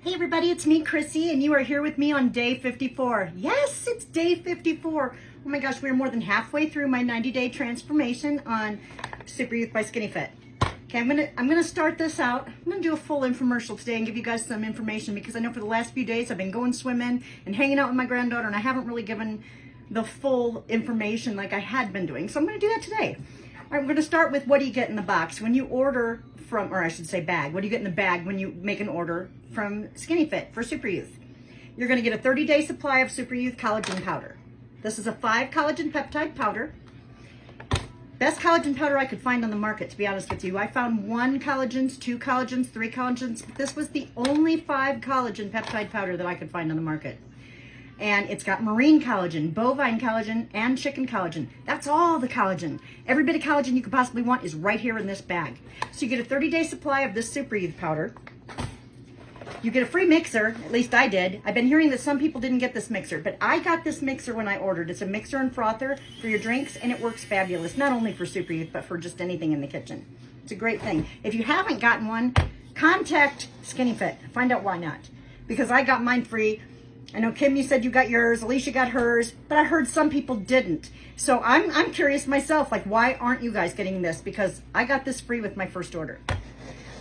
Hey everybody, it's me, Chrissy, and you are here with me on day 54. Yes, it's day 54. Oh my gosh, we're more than halfway through my 90-day transformation on Super Youth by SkinnyFit. Okay, I'm gonna start this out. I'm gonna do a full infomercial today and give you guys some information because I know for the last few days I've been going swimming and hanging out with my granddaughter, and I haven't really given the full information like I had been doing. So I'm gonna do that today. All right, we're gonna start with what do you get in the box when you order from, or I should say bag. What do you get in the bag when you make an order from SkinnyFit for Super Youth? You're gonna get a 30-day supply of Super Youth collagen powder. This is a 5 collagen peptide powder. Best collagen powder I could find on the market, to be honest with you. I found 1 collagens, 2 collagens, 3 collagens, but this was the only 5 collagen peptide powder that I could find on the market. And it's got marine collagen, bovine collagen, and chicken collagen. That's all the collagen. Every bit of collagen you could possibly want is right here in this bag. So you get a 30-day supply of this Super Youth powder. You get a free mixer, at least I did. I've been hearing that some people didn't get this mixer, but I got this mixer when I ordered. It's a mixer and frother for your drinks, and it works fabulous, not only for Super Youth, but for just anything in the kitchen. It's a great thing. If you haven't gotten one, contact SkinnyFit. Find out why not. Because I got mine free. I know, Kim, you said you got yours, Alicia got hers, but I heard some people didn't. So I'm curious myself, like, why aren't you guys getting this? Because I got this free with my first order.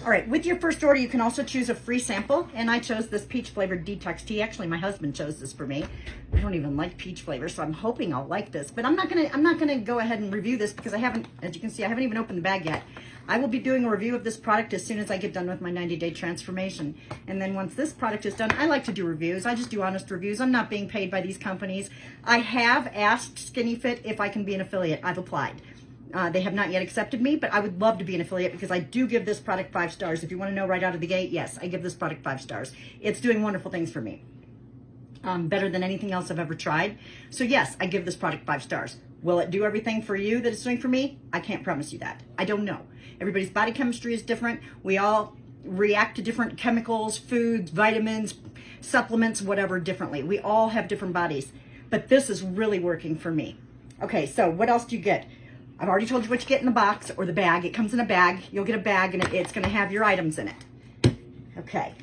All right, with your first order, you can also choose a free sample, and I chose this peach flavored detox tea. Actually, my husband chose this for me. I don't even like peach flavor, so I'm hoping I'll like this. But I'm not gonna go ahead and review this because I haven't, as you can see, I haven't even opened the bag yet. I will be doing a review of this product as soon as I get done with my 90-day transformation. And then once this product is done, I like to do reviews. I just do honest reviews. I'm not being paid by these companies. I have asked SkinnyFit if I can be an affiliate. I've applied. They have not yet accepted me, but I would love to be an affiliate because I do give this product 5 stars. If you want to know right out of the gate, yes, I give this product 5 stars. It's doing wonderful things for me. Better than anything else I've ever tried. So yes, I give this product 5 stars. Will it do everything for you that it's doing for me? I can't promise you that. I don't know. Everybody's body chemistry is different. We all react to different chemicals, foods, vitamins, supplements, whatever, differently. We all have different bodies, but this is really working for me. Okay, so what else do you get? I've already told you what you get in the box or the bag. It comes in a bag. You'll get a bag and it's gonna have your items in it. Okay.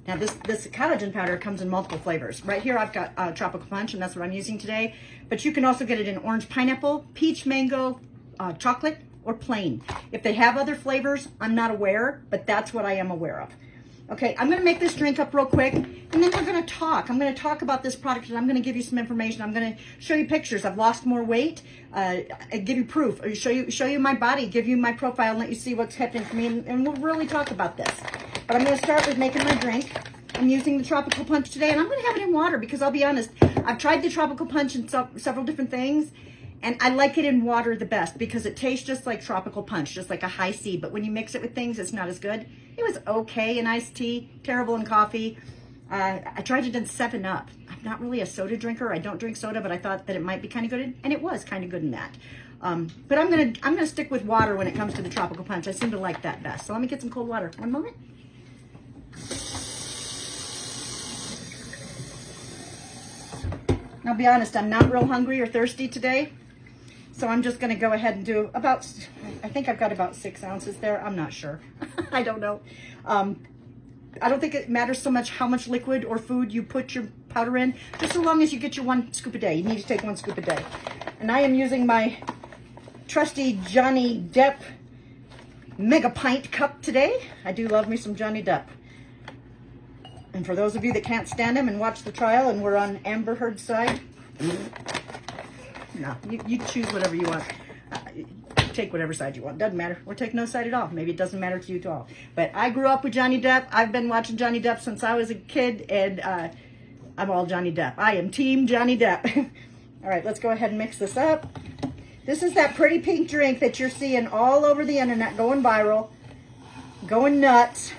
Now this collagen powder comes in multiple flavors. Right here I've got tropical punch, and that's what I'm using today. But you can also get it in orange pineapple, peach mango, chocolate, or plain. If they have other flavors, I'm not aware, but that's what I am aware of. Okay, I'm gonna make this drink up real quick, and then we're gonna talk. I'm gonna talk about this product, and I'm gonna give you some information. I'm gonna show you pictures. I've lost more weight. I give you proof. Show you my body, give you my profile, and let you see what's happening for me, and we'll really talk about this. But I'm gonna start with making my drink. I'm using the tropical punch today, and I'm gonna have it in water because I'll be honest, I've tried the tropical punch in several different things, and I like it in water the best because it tastes just like tropical punch, just like a high C. But when you mix it with things, it's not as good. It was okay in iced tea, terrible in coffee. I tried it in 7-Up. I'm not really a soda drinker. I don't drink soda, but I thought that it might be kind of good, and it was kind of good in that. But I'm gonna stick with water when it comes to the tropical punch. I seem to like that best. So let me get some cold water. One moment. I'll be honest, I'm not real hungry or thirsty today. So I'm just gonna go ahead and do about, I think I've got about 6 ounces there. I'm not sure. I don't know. I don't think it matters so much how much liquid or food you put your powder in, just so long as you get your 1 scoop a day. You need to take 1 scoop a day. And I am using my trusty Johnny Depp mega pint cup today. I do love me some Johnny Depp. And for those of you that can't stand him and watch the trial and we're on Amber Heard's side, no, you choose whatever you want. Take whatever side you want. Doesn't matter. Or take no side at all. Maybe it doesn't matter to you at all. But I grew up with Johnny Depp. I've been watching Johnny Depp since I was a kid, and I'm all Johnny Depp. I am team Johnny Depp. All right, let's go ahead and mix this up. This is that pretty pink drink that you're seeing all over the internet, going viral, going nuts.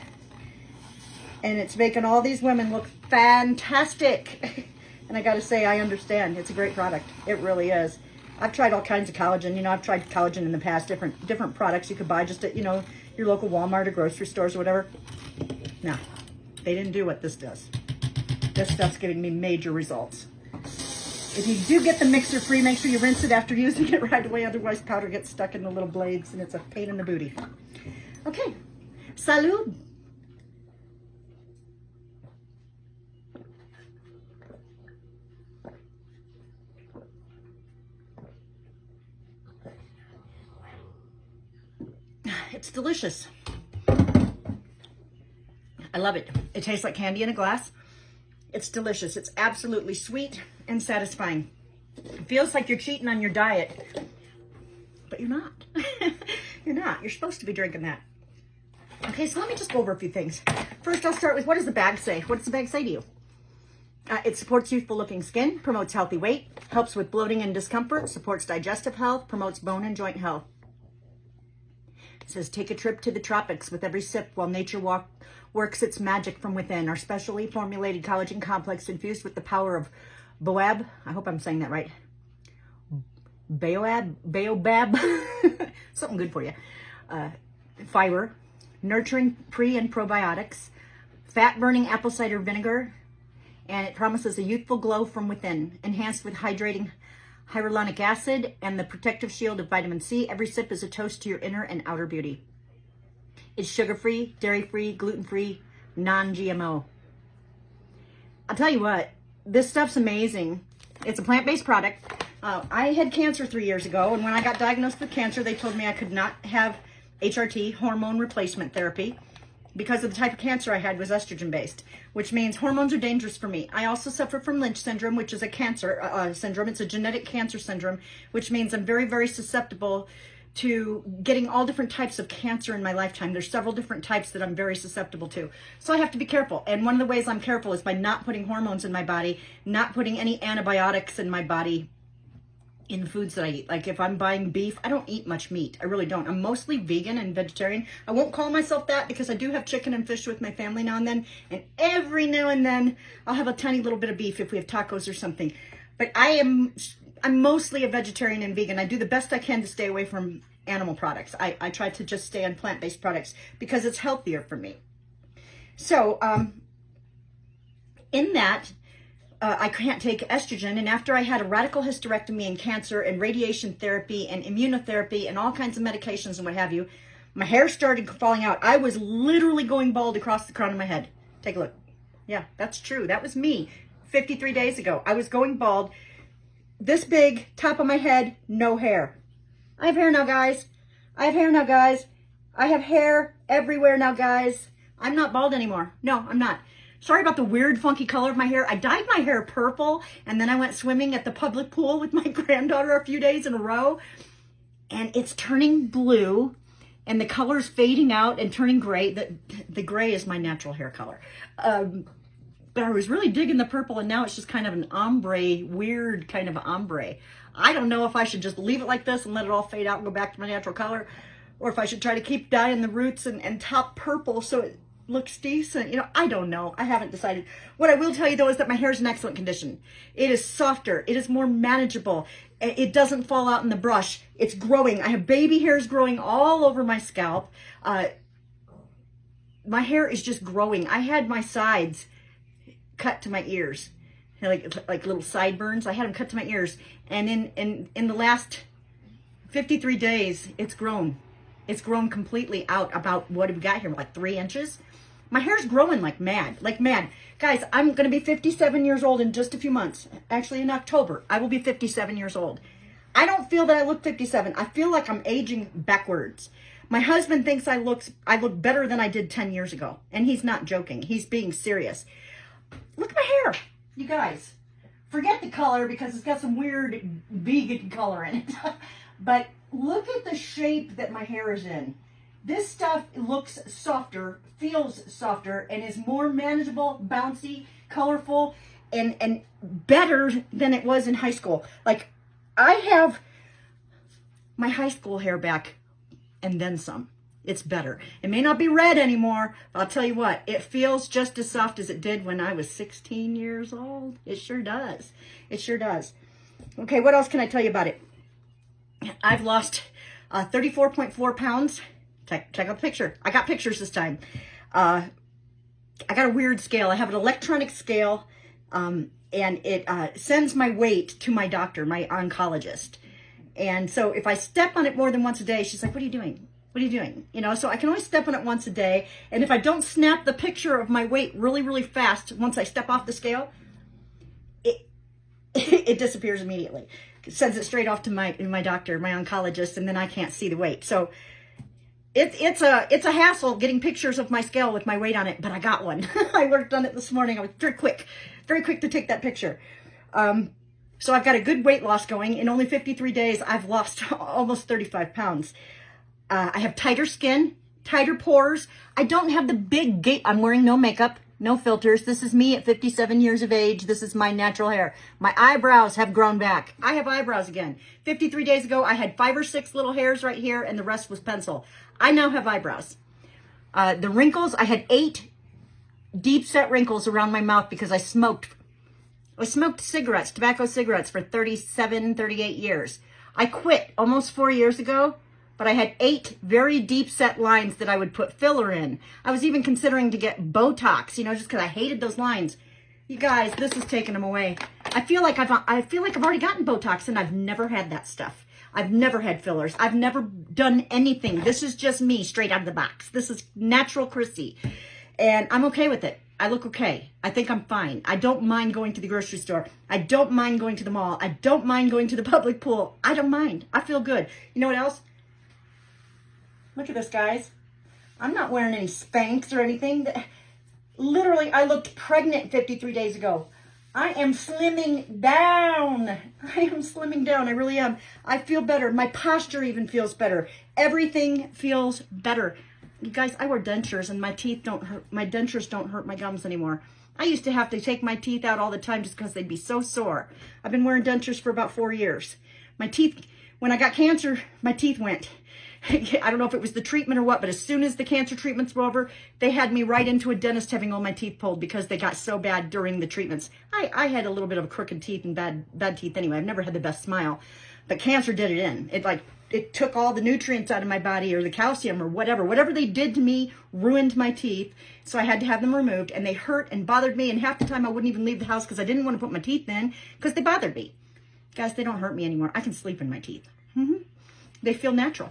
And it's making all these women look fantastic. And I gotta say, I understand. It's a great product. It really is. I've tried all kinds of collagen. You know, I've tried collagen in the past, different products you could buy just at, you know, your local Walmart or grocery stores or whatever. No, they didn't do what this does. This stuff's giving me major results. If you do get the mixer free, make sure you rinse it after using it right away. Otherwise, powder gets stuck in the little blades and it's a pain in the booty. Okay, salud. delicious. I love it. It tastes like candy in a glass. It's delicious. It's absolutely sweet and satisfying. It feels like you're cheating on your diet, but you're not. You're not. You're supposed to be drinking that. Okay, so let me just go over a few things. First, I'll start with, what does the bag say? What does the bag say to you? It supports youthful looking skin, promotes healthy weight, helps with bloating and discomfort, supports digestive health, promotes bone and joint health. It says, take a trip to the tropics with every sip while nature works its magic from within. Our specially formulated collagen complex infused with the power of Boab, I hope I'm saying that right, Baobab, something good for you, fiber, nurturing pre and probiotics, fat-burning apple cider vinegar, and it promises a youthful glow from within, enhanced with hydrating hyaluronic acid and the protective shield of vitamin C. Every sip is a toast to your inner and outer beauty. It's sugar-free, dairy-free, gluten-free, non-GMO. I'll tell you what, this stuff's amazing. It's a plant-based product. I had cancer 3 years ago, and when I got diagnosed with cancer, they told me I could not have HRT, hormone replacement therapy, because of the type of cancer I had was estrogen-based, which means hormones are dangerous for me. I also suffer from Lynch syndrome, which is a cancer syndrome. It's a genetic cancer syndrome, which means I'm very, very susceptible to getting all different types of cancer in my lifetime. There's several different types that I'm very susceptible to. So I have to be careful. And one of the ways I'm careful is by not putting hormones in my body, not putting any antibiotics in my body in foods that I eat. Like if I'm buying beef, I don't eat much meat. I really don't. I'm mostly vegan and vegetarian. I won't call myself that because I do have chicken and fish with my family now and then. And every now and then I'll have a tiny little bit of beef if we have tacos or something. But I'm mostly a vegetarian and vegan. I do the best I can to stay away from animal products. I try to just stay on plant-based products because it's healthier for me. So in that, I can't take estrogen, and after I had a radical hysterectomy and cancer and radiation therapy and immunotherapy and all kinds of medications and what have you, my hair started falling out. I was literally going bald across the crown of my head. Take a look. Yeah, that's true. That was me 53 days ago. I was going bald, this big, top of my head, no hair. I have hair now, guys. I have hair now, guys. I have hair everywhere now, guys. I'm not bald anymore. No, I'm not. Sorry about the weird, funky color of my hair. I dyed my hair purple, and then I went swimming at the public pool with my granddaughter a few days in a row, and it's turning blue, and the color's fading out and turning gray. The gray is my natural hair color. But I was really digging the purple, and now it's just kind of an ombre, weird kind of ombre. I don't know if I should just leave it like this and let it all fade out and go back to my natural color, or if I should try to keep dyeing the roots and top purple so it looks decent. You know, I don't know. I haven't decided. What I will tell you though is that my hair is in excellent condition. It is softer. It is more manageable. It doesn't fall out in the brush. It's growing. I have baby hairs growing all over my scalp. My hair is just growing. I had my sides cut to my ears, like little sideburns. I had them cut to my ears, and in the last 53 days, it's grown. It's grown completely out. About, what have we got here? Like 3 inches. My hair's growing like mad, like mad. Guys, I'm going to be 57 years old in just a few months. Actually, in October, I will be 57 years old. I don't feel that I look 57. I feel like I'm aging backwards. My husband thinks I look better than I did 10 years ago, and he's not joking. He's being serious. Look at my hair, you guys. Forget the color because it's got some weird vegan color in it. But look at the shape that my hair is in. This stuff looks softer, feels softer, and is more manageable, bouncy, colorful, and better than it was in high school. Like, I have my high school hair back and then some. It's better. It may not be red anymore, but I'll tell you what, it feels just as soft as it did when I was 16 years old. It sure does. It sure does. Okay, what else can I tell you about it? I've lost 34.4 pounds. Check out the picture. I got pictures this time. I got a weird scale. I have an electronic scale, and it sends my weight to my doctor, my oncologist. And so if I step on it more than once a day, she's like, what are you doing? What are you doing? You know, so I can only step on it once a day. And if I don't snap the picture of my weight really, really fast, once I step off the scale, it disappears immediately. It sends it straight off to my doctor, my oncologist, and then I can't see the weight. So it's a hassle getting pictures of my scale with my weight on it, but I got one. I worked on it this morning. I was very quick to take that picture. So I've got a good weight loss going. In only 53 days, I've lost almost 35 pounds. I have tighter skin, tighter pores. I don't have the big gate. I'm wearing no makeup, no filters. This is me at 57 years of age. This is my natural hair. My eyebrows have grown back. I have eyebrows again. 53 days ago, I had 5 or 6 little hairs right here, and the rest was pencil. I now have eyebrows. The wrinkles, I had 8 deep set wrinkles around my mouth because I smoked cigarettes, tobacco cigarettes for 37, 38 years. I quit almost 4 years ago, but I had 8 very deep set lines that I would put filler in. I was even considering to get Botox, you know, just because I hated those lines. You guys, this is taking them away. I feel like I've already gotten Botox, and I've never had that stuff. I've never had fillers. I've never done anything. This is just me straight out of the box. This is natural Chrissy, and I'm okay with it. I look okay. I think I'm fine. I don't mind going to the grocery store. I don't mind going to the mall. I don't mind going to the public pool. I don't mind. I feel good. You know what else? Look at this, guys. I'm not wearing any Spanx or anything. Literally, I looked pregnant 53 days ago. I am slimming down. I am slimming down. I really am. I feel better. My posture even feels better. Everything feels better. You guys, I wear dentures, and my teeth don't hurt. My dentures don't hurt my gums anymore. I used to have to take my teeth out all the time just because they'd be so sore. I've been wearing dentures for about 4 years. My teeth, when I got cancer, my teeth went. I don't know if it was the treatment or what, but as soon as the cancer treatments were over, they had me right into a dentist having all my teeth pulled because they got so bad during the treatments. I had a little bit of crooked teeth and bad teeth anyway. I've never had the best smile, but cancer did it in. It took all the nutrients out of my body, or the calcium, or whatever they did to me ruined my teeth. So I had to have them removed, and they hurt and bothered me. And half the time I wouldn't even leave the house because I didn't want to put my teeth in because they bothered me. Guys, they don't hurt me anymore. I can sleep in my teeth. They feel natural.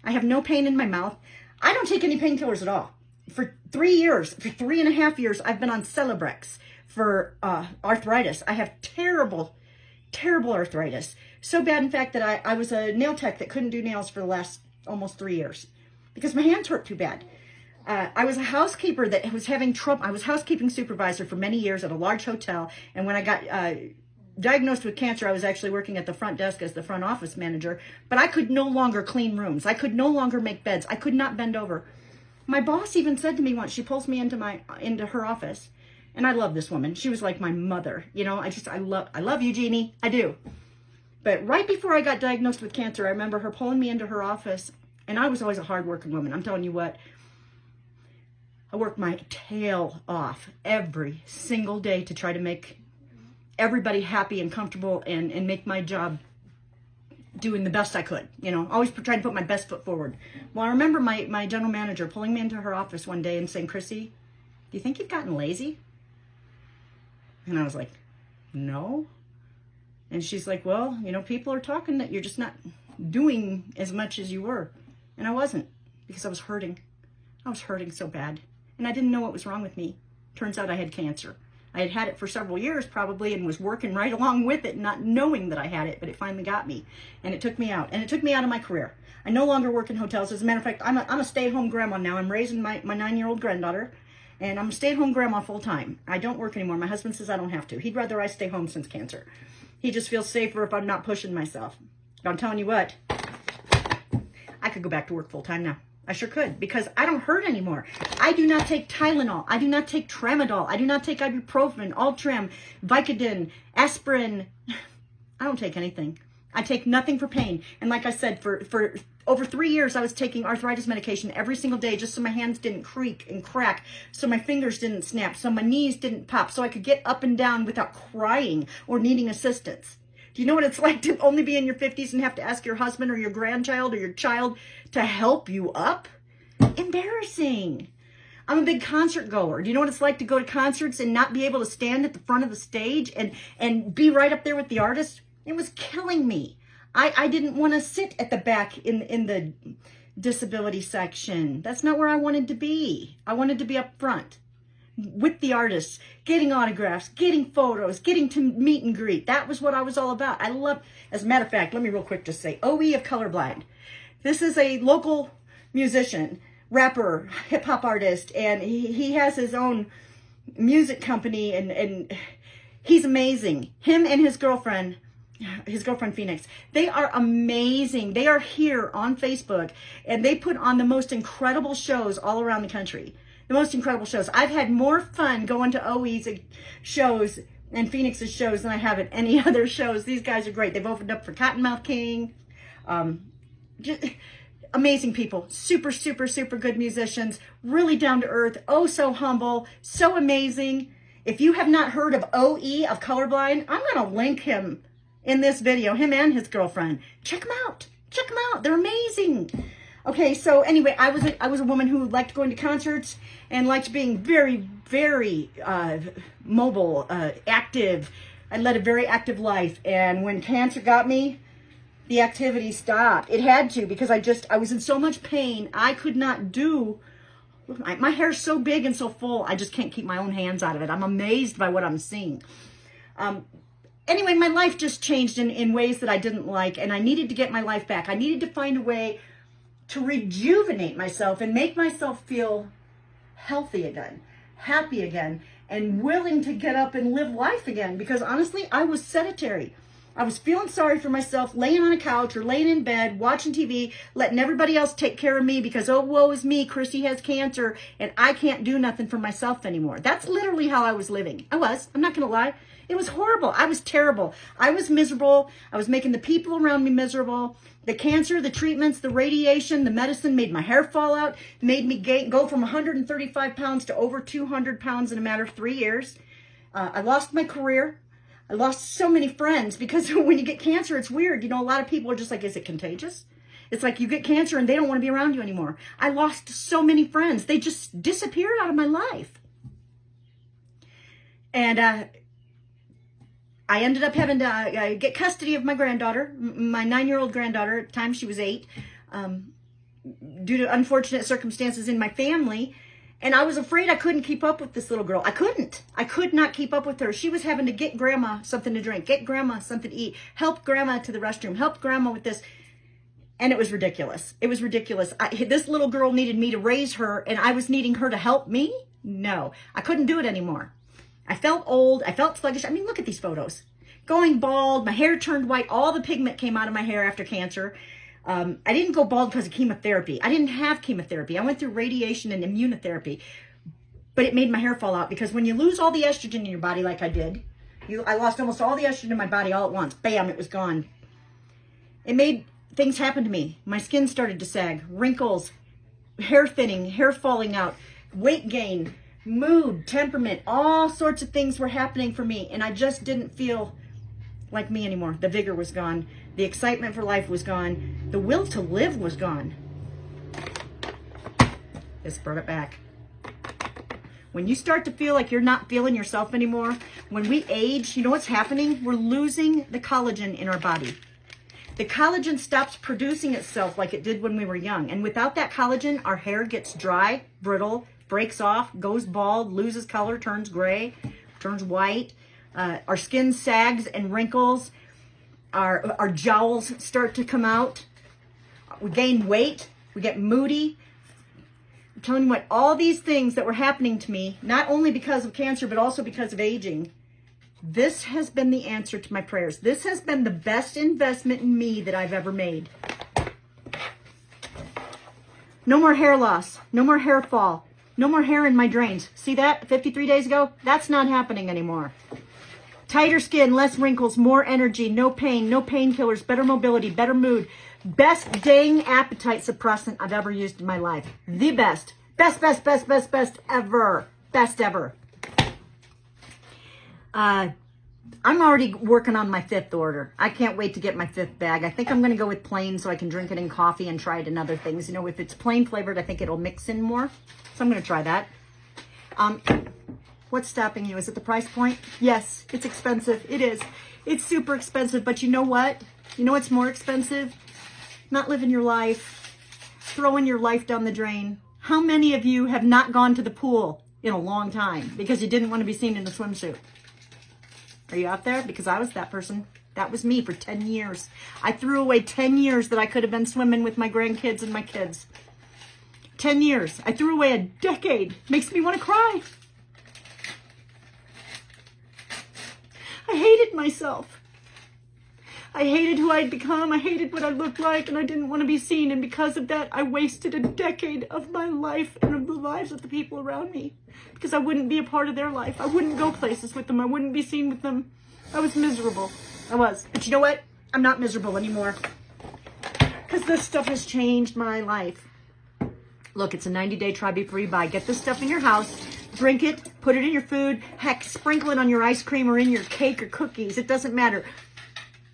I have no pain in my mouth. I don't take any painkillers at all. For 3 years, for 3.5 years, I've been on Celebrex for arthritis. I have terrible, terrible arthritis. So bad, in fact, that I was a nail tech that couldn't do nails for the last almost 3 years because my hands hurt too bad. I was a housekeeper that was having trouble. I was housekeeping supervisor for many years at a large hotel. And when I got diagnosed with cancer, I was actually working at the front desk as the front office manager, but I could no longer clean rooms. I could no longer make beds. I could not bend over. My boss even said to me once, she pulls me into her office, and I love this woman. She was like my mother. You know, I love you, Jeannie. I do. But right before I got diagnosed with cancer, I remember her pulling me into her office, and I was always a hardworking woman. I'm telling you what, I worked my tail off every single day to try to make everybody happy and comfortable and make my job doing the best I could, you know, always trying to put my best foot forward. Well, I remember my general manager pulling me into her office one day and saying, "Chrissy, do you think you've gotten lazy?" And I was like, "No." And she's like, "Well, you know, people are talking that you're just not doing as much as you were." And I wasn't, because I was hurting. I was hurting so bad. And I didn't know what was wrong with me. Turns out I had cancer. I had had it for several years probably and was working right along with it, not knowing that I had it, but it finally got me. And it took me out. And it took me out of my career. I no longer work in hotels. As a matter of fact, I'm a stay-at-home grandma now. I'm raising my 9-year-old granddaughter, and I'm a stay-at-home grandma full-time. I don't work anymore. My husband says I don't have to. He'd rather I stay home since cancer. He just feels safer if I'm not pushing myself. But I'm telling you what, I could go back to work full-time now. I sure could, because I don't hurt anymore. I do not take Tylenol. I do not take Tramadol. I do not take ibuprofen, Ultram, Vicodin, aspirin. I don't take anything. I take nothing for pain. And like I said, for over 3 years, I was taking arthritis medication every single day just so my hands didn't creak and crack, so my fingers didn't snap, so my knees didn't pop, so I could get up and down without crying or needing assistance. Do you know what it's like to only be in your 50s and have to ask your husband or your grandchild or your child to help you up? Embarrassing. I'm a big concert goer. Do you know what it's like to go to concerts and not be able to stand at the front of the stage and be right up there with the artist? It was killing me. I didn't want to sit at the back in the disability section. That's not where I wanted to be. I wanted to be up front with the artists, getting autographs, getting photos, getting to meet and greet. That was what I was all about. As a matter of fact, let me real quick just say, OE of Colorblind. This is a local musician, rapper, hip hop artist, and he has his own music company, and he's amazing. Him and his girlfriend Phoenix, they are amazing. They are here on Facebook, and they put on the most incredible shows all around the country. The most incredible shows. I've had more fun going to OE's shows and Phoenix's shows than I have at any other shows. These guys are great. They've opened up for Cottonmouth King. Just amazing people. Super, super, super good musicians. Really down to earth. Oh, so humble. So amazing. If you have not heard of OE of Colorblind, I'm going to link him in this video. Him and his girlfriend. Check them out. Check them out. They're amazing. Okay, so anyway, I was a woman who liked going to concerts and liked being very, very mobile, active. I led a very active life, and when cancer got me, the activity stopped. It had to, because I was in so much pain. I could not do. My hair's so big and so full, I just can't keep my own hands out of it. I'm amazed by what I'm seeing. Anyway, my life just changed in ways that I didn't like, and I needed to get my life back. I needed to find a way to rejuvenate myself and make myself feel healthy again, happy again, and willing to get up and live life again. Because honestly, I was sedentary. I was feeling sorry for myself, laying on a couch or laying in bed, watching TV, letting everybody else take care of me because, oh, woe is me, Christy has cancer, and I can't do nothing for myself anymore. That's literally how I was living. I'm not going to lie. It was horrible. I was terrible. I was miserable. I was making the people around me miserable. The cancer, the treatments, the radiation, the medicine made my hair fall out, made me go from 135 pounds to over 200 pounds in a matter of 3 years. I lost my career. I lost so many friends because when you get cancer, it's weird. You know, a lot of people are just like, is it contagious? It's like you get cancer and they don't want to be around you anymore. I lost so many friends. They just disappeared out of my life. And I ended up having to get custody of my granddaughter, my 9-year-old granddaughter. At the time, she was 8, due to unfortunate circumstances in my family. And I was afraid I couldn't keep up with this little girl. I could not keep up with her. She was having to get grandma something to drink, get grandma something to eat, help grandma to the restroom, help grandma with this. And it was ridiculous. It was ridiculous. This little girl needed me to raise her, and I was needing her to help me? No, I couldn't do it anymore. I felt old. I felt sluggish. I mean, look at these photos. Going bald, my hair turned white. All the pigment came out of my hair after cancer. I didn't go bald because of chemotherapy. I didn't have chemotherapy. I went through radiation and immunotherapy. But it made my hair fall out because when you lose all the estrogen in your body like I did, I lost almost all the estrogen in my body all at once. Bam, it was gone. It made things happen to me. My skin started to sag, wrinkles, hair thinning, hair falling out, weight gain, mood, temperament, all sorts of things were happening for me. And I just didn't feel like me anymore. The vigor was gone. The excitement for life was gone. The will to live was gone. Just brought it back. When you start to feel like you're not feeling yourself anymore, when we age, you know what's happening? We're losing the collagen in our body. The collagen stops producing itself like it did when we were young. And without that collagen, our hair gets dry, brittle, breaks off, goes bald, loses color, turns gray, turns white. Our skin sags and wrinkles. Our jowls start to come out. We gain weight. We get moody. I'm telling you what, all these things that were happening to me, not only because of cancer, but also because of aging, this has been the answer to my prayers. This has been the best investment in me that I've ever made. No more hair loss. No more hair fall. No more hair in my drains. See that 53 days ago? That's not happening anymore. Tighter skin, less wrinkles, more energy, no pain, no painkillers, better mobility, better mood. Best dang appetite suppressant I've ever used in my life. The best. Best ever. Best ever. I'm already working on my 5th order. I can't wait to get my 5th bag. I think I'm going to go with plain so I can drink it in coffee and try it in other things. You know, if it's plain flavored, I think it'll mix in more. So I'm going to try that. What's stopping you? Is it the price point? Yes, it's expensive. It is. It's super expensive. But you know what? You know what's more expensive? Not living your life. Throwing your life down the drain. How many of you have not gone to the pool in a long time because you didn't want to be seen in a swimsuit? Are you out there? Because I was that person. That was me for 10 years. I threw away 10 years that I could have been swimming with my grandkids and my kids. 10 years. I threw away a decade. Makes me want to cry. I hated myself. I hated who I'd become. I hated what I looked like, and I didn't want to be seen. And because of that, I wasted a decade of my life and of the lives of the people around me, because I wouldn't be a part of their life. I wouldn't go places with them. I wouldn't be seen with them. I was miserable. I was. But you know what? I'm not miserable anymore, because this stuff has changed my life. Look, it's a 90-day try before you buy. Get this stuff in your house. Drink it. Put it in your food. Heck, sprinkle it on your ice cream or in your cake or cookies. It doesn't matter.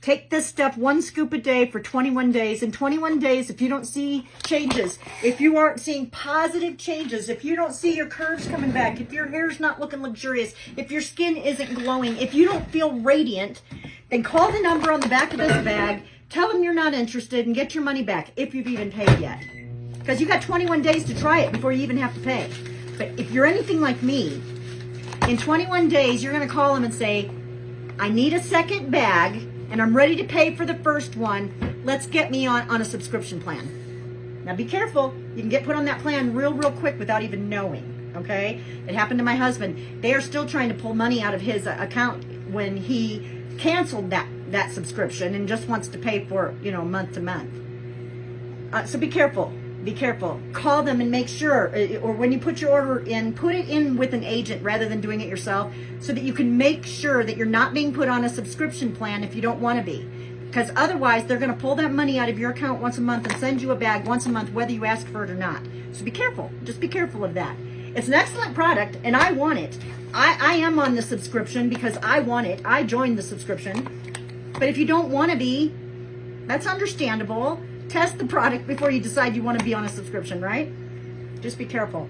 Take this stuff 1 scoop a day for 21 days. In 21 days, if you don't see changes, if you aren't seeing positive changes, if you don't see your curves coming back, if your hair's not looking luxurious, if your skin isn't glowing, if you don't feel radiant, then call the number on the back of this bag, tell them you're not interested, and get your money back if you've even paid yet. Because you got 21 days to try it before you even have to pay. But if you're anything like me, in 21 days, you're going to call them and say, I need a second bag, and I'm ready to pay for the first one. Let's get me on a subscription plan. Now be careful. You can get put on that plan real quick without even knowing, okay? It happened to my husband. They are still trying to pull money out of his account when he canceled that subscription and just wants to pay for, you know, month to month. So be careful. Be careful. Call them and make sure, or when you put your order in, put it in with an agent rather than doing it yourself, so that you can make sure that you're not being put on a subscription plan if you don't want to be. Because otherwise, they're going to pull that money out of your account once a month and send you a bag once a month, whether you ask for it or not. So be careful. Just be careful of that. It's an excellent product, and I want it. I am on the subscription because I want it. I joined the subscription. But if you don't want to be, that's understandable. Test the product before you decide you want to be on a subscription, right? Just be careful.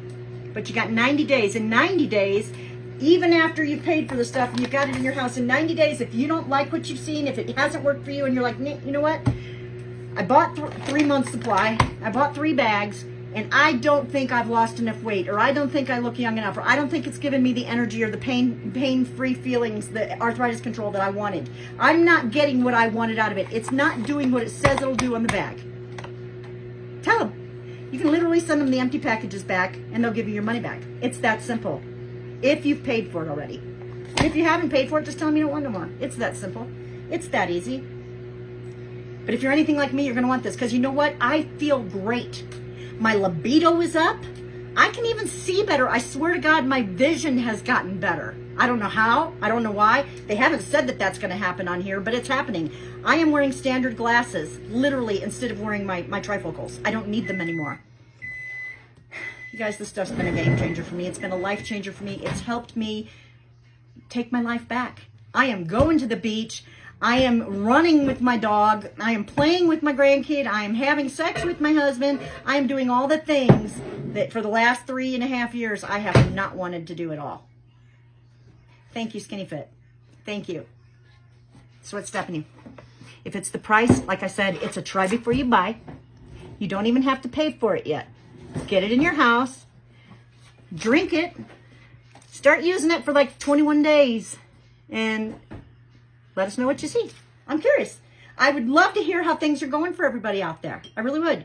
But you got 90 days. In 90 days, even after you've paid for the stuff and you've got it in your house, in 90 days, if you don't like what you've seen, if it hasn't worked for you and you're like, you know what? I bought 3 months supply. I bought 3 bags, and I don't think I've lost enough weight, or I don't think I look young enough, or I don't think it's given me the energy or the pain-free feelings, the arthritis control that I wanted. I'm not getting what I wanted out of it. It's not doing what it says it'll do on the bag. Tell them. You can literally send them the empty packages back, and they'll give you your money back. It's that simple. If you've paid for it already. And if you haven't paid for it, just tell them you don't want no more. It's that simple. It's that easy. But if you're anything like me, you're going to want this, because you know what? I feel great. My libido is up. I can even see better. I swear to God, my vision has gotten better. I don't know how. I don't know why. They haven't said that that's going to happen on here, but it's happening. I am wearing standard glasses, literally, instead of wearing my trifocals. I don't need them anymore. You guys, this stuff's been a game changer for me. It's been a life changer for me. It's helped me take my life back. I am going to the beach. I am running with my dog. I am playing with my grandkid. I am having sex with my husband. I am doing all the things that for the last 3.5 years I have not wanted to do at all. Thank you, SkinnyFit. Thank you. So what's stopping you? If it's the price, like I said, it's a try before you buy. You don't even have to pay for it yet. Get it in your house. Drink it. Start using it for like 21 days. And let us know what you see. I'm curious. I would love to hear how things are going for everybody out there. I really would.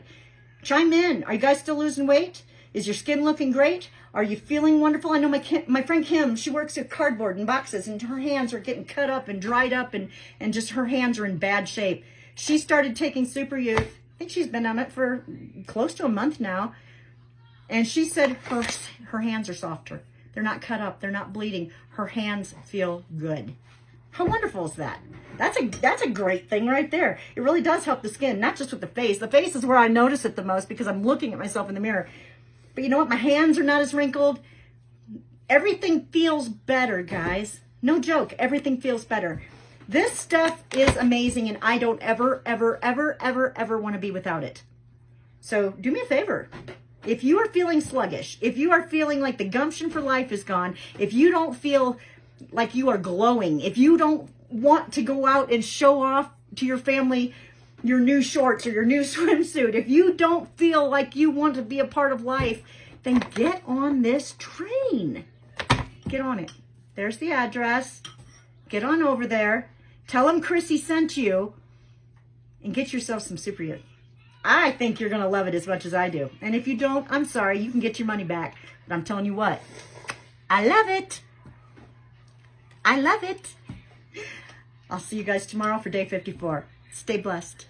Chime in. Are you guys still losing weight? Is your skin looking great? Are you feeling wonderful? I know my friend Kim, she works with cardboard and boxes, and her hands are getting cut up and dried up, and just her hands are in bad shape. She started taking Super Youth. I think she's been on it for close to a month now. And she said her hands are softer. They're not cut up. They're not bleeding. Her hands feel good. How wonderful is that? That's a great thing right there. It really does help the skin, not just with the face. The face is where I notice it the most because I'm looking at myself in the mirror. But you know what? My hands are not as wrinkled. Everything feels better, guys. No joke. Everything feels better. This stuff is amazing, and I don't ever want to be without it. So do me a favor. If you are feeling sluggish, if you are feeling like the gumption for life is gone, if you don't feel like you are glowing, if you don't want to go out and show off to your family your new shorts or your new swimsuit, if you don't feel like you want to be a part of life, then get on this train. Get on it. There's the address. Get on over there. Tell them Chrissy sent you, and get yourself some Super Youth. I think you're going to love it as much as I do. And if you don't, I'm sorry. You can get your money back. But I'm telling you what, I love it. I love it. I'll see you guys tomorrow for day 54. Stay blessed.